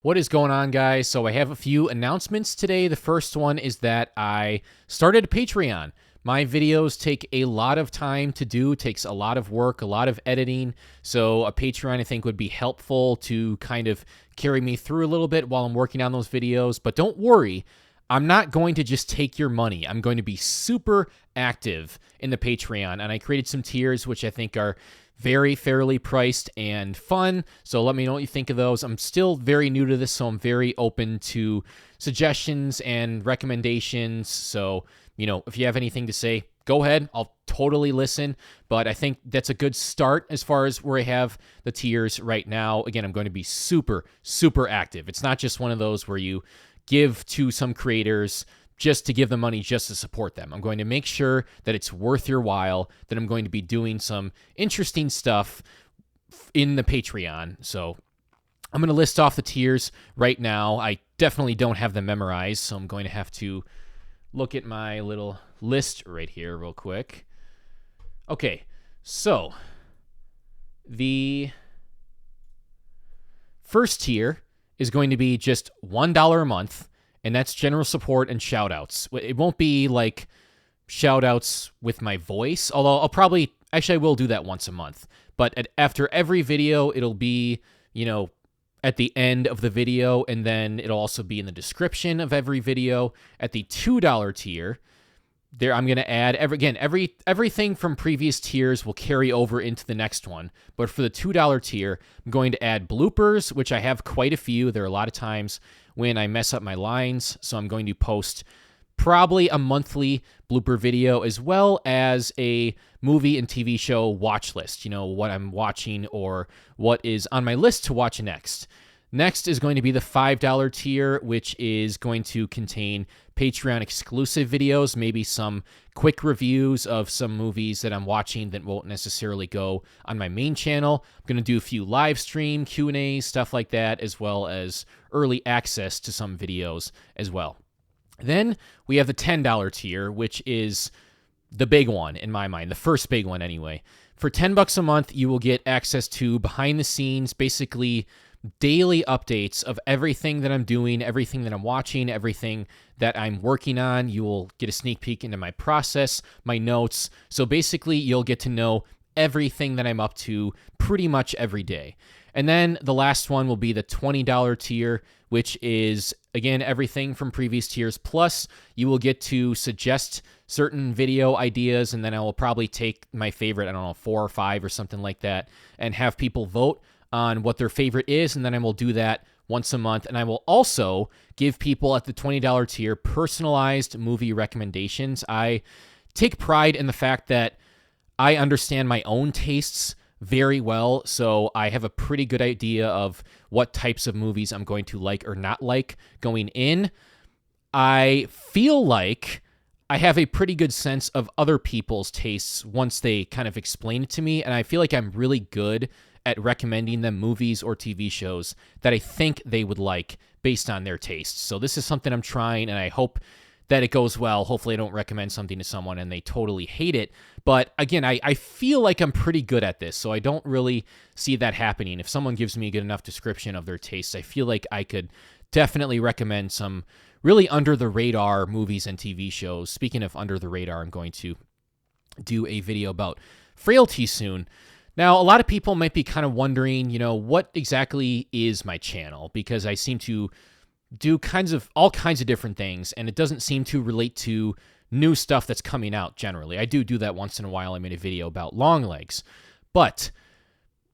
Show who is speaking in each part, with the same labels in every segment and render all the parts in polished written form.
Speaker 1: What is going on, guys? So I have a few announcements today. The first one is that I started a Patreon. My videos take a lot of time to do, takes a lot of work, a lot of editing. So a Patreon, I think, would be helpful to kind of carry me through a little bit while I'm working on those videos. But don't worry, I'm not going to just take your money. I'm going to be super active in the Patreon. And I created some tiers, which I think are very fairly priced and fun. So let me know what you think of those. I'm still very new to this, so I'm very open to suggestions and recommendations. So, if you have anything to say, go ahead. I'll totally listen. But I think that's a good start as far as where I have the tiers right now. Again, I'm going to be super, super active. It's not just one of those where you give to some creators just to give them money, just to support them. I'm going to make sure that it's worth your while, that I'm going to be doing some interesting stuff in the Patreon. So I'm going to list off the tiers right now. I definitely don't have them memorized, so I'm going to have to look at my little list right here real quick. Okay, so the first tier is going to be just $1 a month, and that's general support and shout-outs. It won't be like shout-outs with my voice, although I will do that once a month. But after every video, it'll be, at the end of the video, and then it'll also be in the description of every video. At the $2 tier, there I'm going to add, everything from previous tiers will carry over into the next one. But for the $2 tier, I'm going to add bloopers, which I have quite a few. There are a lot of times when I mess up my lines, so I'm going to post probably a monthly blooper video, as well as a movie and TV show watch list, what I'm watching or what is on my list to watch next. Next is going to be the $5 tier, which is going to contain Patreon exclusive videos, maybe some quick reviews of some movies that I'm watching that won't necessarily go on my main channel. I'm going to do a few live stream Q&As, stuff like that, as well as early access to some videos as well. Then we have the $10 tier, which is the big one in my mind, the first big one anyway. For $10 a month, you will get access to behind the scenes, basically daily updates of everything that I'm doing, everything that I'm watching, everything that I'm working on. You will get a sneak peek into my process, my notes. So basically, you'll get to know everything that I'm up to pretty much every day. And then the last one will be the $20 tier, which is, again, everything from previous tiers. Plus, you will get to suggest certain video ideas, and then I will probably take my favorite, 4 or 5 or something like that, and have people vote on what their favorite is, and then I will do that once a month. And I will also give people at the $20 tier personalized movie recommendations. I take pride in the fact that I understand my own tastes very well, so I have a pretty good idea of what types of movies I'm going to like or not like going in. I feel like I have a pretty good sense of other people's tastes once they kind of explain it to me, and I feel like I'm really good at recommending them movies or TV shows that I think they would like based on their tastes. So this is something I'm trying, and I hope that it goes well. Hopefully I don't recommend something to someone and they totally hate it. But again, I feel like I'm pretty good at this, so I don't really see that happening. If someone gives me a good enough description of their tastes, I feel like I could definitely recommend some really under-the-radar movies and TV shows. Speaking of under-the-radar, I'm going to do a video about Frailty soon. Now, a lot of people might be kind of wondering, what exactly is my channel? Because I seem to do all kinds of different things, and it doesn't seem to relate to new stuff that's coming out generally. I do that once in a while. I made a video about Longlegs. But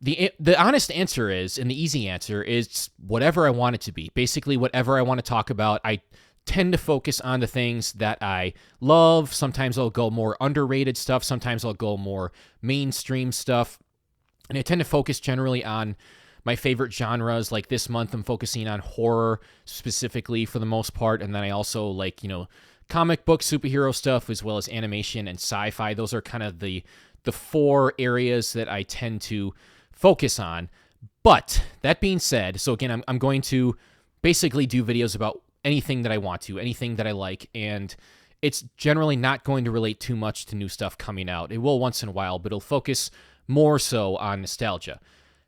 Speaker 1: the honest answer is, and the easy answer is, whatever I want it to be. Basically, whatever I want to talk about. I tend to focus on the things that I love. Sometimes I'll go more underrated stuff. Sometimes I'll go more mainstream stuff. And I tend to focus generally on my favorite genres. Like this month, I'm focusing on horror specifically for the most part. And then I also like, comic book superhero stuff, as well as animation and sci-fi. Those are kind of the 4 areas that I tend to focus on. But that being said, so again, I'm going to basically do videos about anything that I want to, anything that I like, and it's generally not going to relate too much to new stuff coming out. It will once in a while, but it'll focus more so on nostalgia.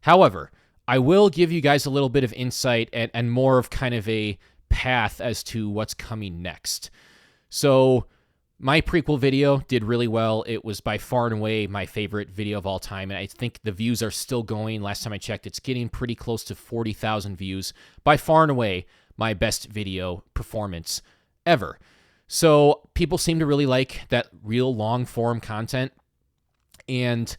Speaker 1: However, I will give you guys a little bit of insight and more of kind of a path as to what's coming next. So my prequel video did really well. It was by far and away my favorite video of all time, and I think the views are still going. Last time I checked, it's getting pretty close to 40,000 views. By far and away, my best video performance ever. So people seem to really like that real long-form content, and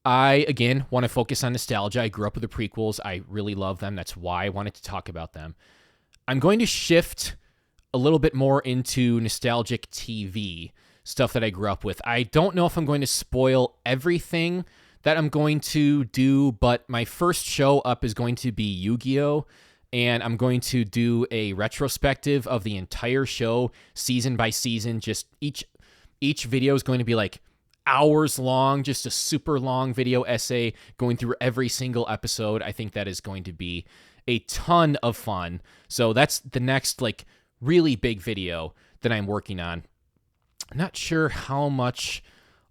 Speaker 1: I, again, want to focus on nostalgia. I grew up with the prequels. I really love them. That's why I wanted to talk about them. I'm going to shift a little bit more into nostalgic TV, stuff that I grew up with. I don't know if I'm going to spoil everything that I'm going to do, but my first show up is going to be Yu-Gi-Oh! And I'm going to do a retrospective of the entire show, season by season. Just each video is going to be like hours long, just a super long video essay going through every single episode. I think that is going to be a ton of fun. So that's the next like really big video that I'm working on. I'm not sure how much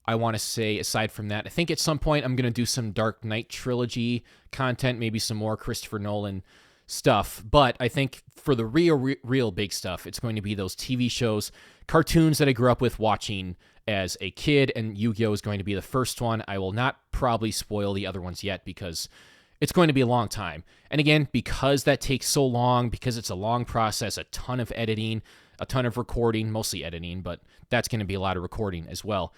Speaker 1: I want to say aside from that. I think at some point I'm going to do some Dark Knight trilogy content, maybe some more Christopher Nolan stuff. But I think for the real big stuff, it's going to be those TV shows, cartoons that I grew up with watching as a kid, and Yu-Gi-Oh! Is going to be the first one. I will not probably spoil the other ones yet because it's going to be a long time. And again, because that takes so long, because it's a long process, a ton of editing, a ton of recording, mostly editing, but that's going to be a lot of recording as well.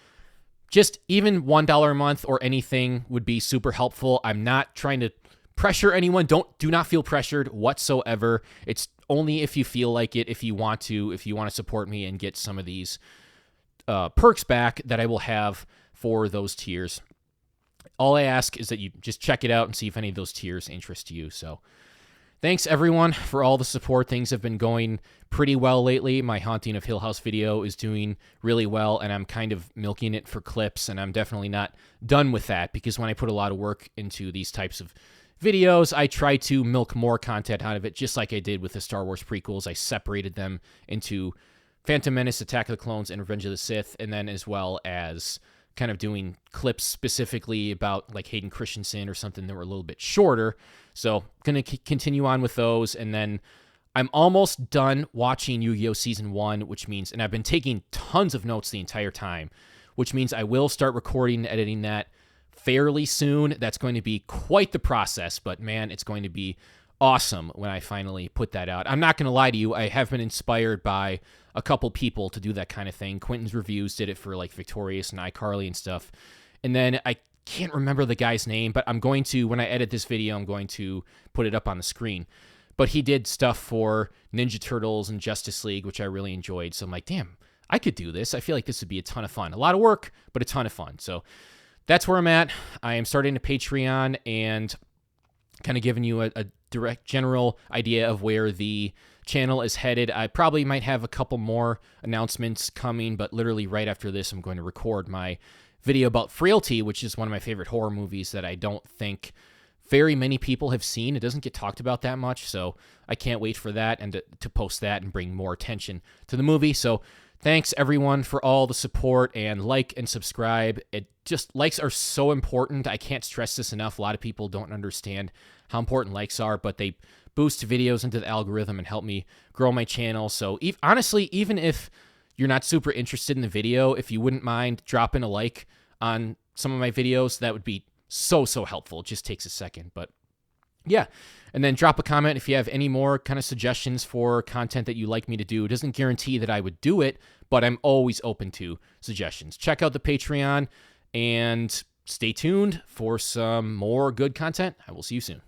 Speaker 1: Just even $1 a month or anything would be super helpful. I'm not trying to pressure anyone. Do not feel pressured whatsoever. It's only if you feel like it, if you want to support me and get some of these perks back that I will have for those tiers. All I ask is that you just check it out and see if any of those tiers interest you. So thanks everyone for all the support. Things have been going pretty well lately. My Haunting of Hill House video is doing really well, and I'm kind of milking it for clips, and I'm definitely not done with that because when I put a lot of work into these types of videos, I try to milk more content out of it, just like I did with the Star Wars prequels. I separated them into Phantom Menace, Attack of the Clones, and Revenge of the Sith, and then as well as kind of doing clips specifically about like Hayden Christensen or something that were a little bit shorter. So going to continue on with those. And then I'm almost done watching Yu-Gi-Oh! Season 1, which means, and I've been taking tons of notes the entire time, which means I will start recording and editing that fairly soon. That's going to be quite the process, but man, it's going to be awesome when I finally put that out. I'm not going to lie to you. I have been inspired by a couple people to do that kind of thing. Quentin's Reviews did it for like Victorious and iCarly and stuff. And then I can't remember the guy's name, but I'm going to, when I edit this video, I'm going to put it up on the screen. But he did stuff for Ninja Turtles and Justice League, which I really enjoyed. So I'm like, damn, I could do this. I feel like this would be a ton of fun. A lot of work, but a ton of fun. So that's where I'm at. I am starting a Patreon and kind of giving you a direct general idea of where the channel is headed. I probably might have a couple more announcements coming, but literally right after this, I'm going to record my video about Frailty, which is one of my favorite horror movies that I don't think very many people have seen. It doesn't get talked about that much, so I can't wait for that and to post that and bring more attention to the movie. So thanks everyone for all the support, and like and subscribe. Likes are so important. I can't stress this enough. A lot of people don't understand how important likes are, but they boost videos into the algorithm and help me grow my channel. So honestly, even if you're not super interested in the video, if you wouldn't mind dropping a like on some of my videos, that would be so helpful. It just takes a second, but yeah. And then drop a comment if you have any more kind of suggestions for content that you'd like me to do. It doesn't guarantee that I would do it, but I'm always open to suggestions. Check out the Patreon and stay tuned for some more good content. I will see you soon.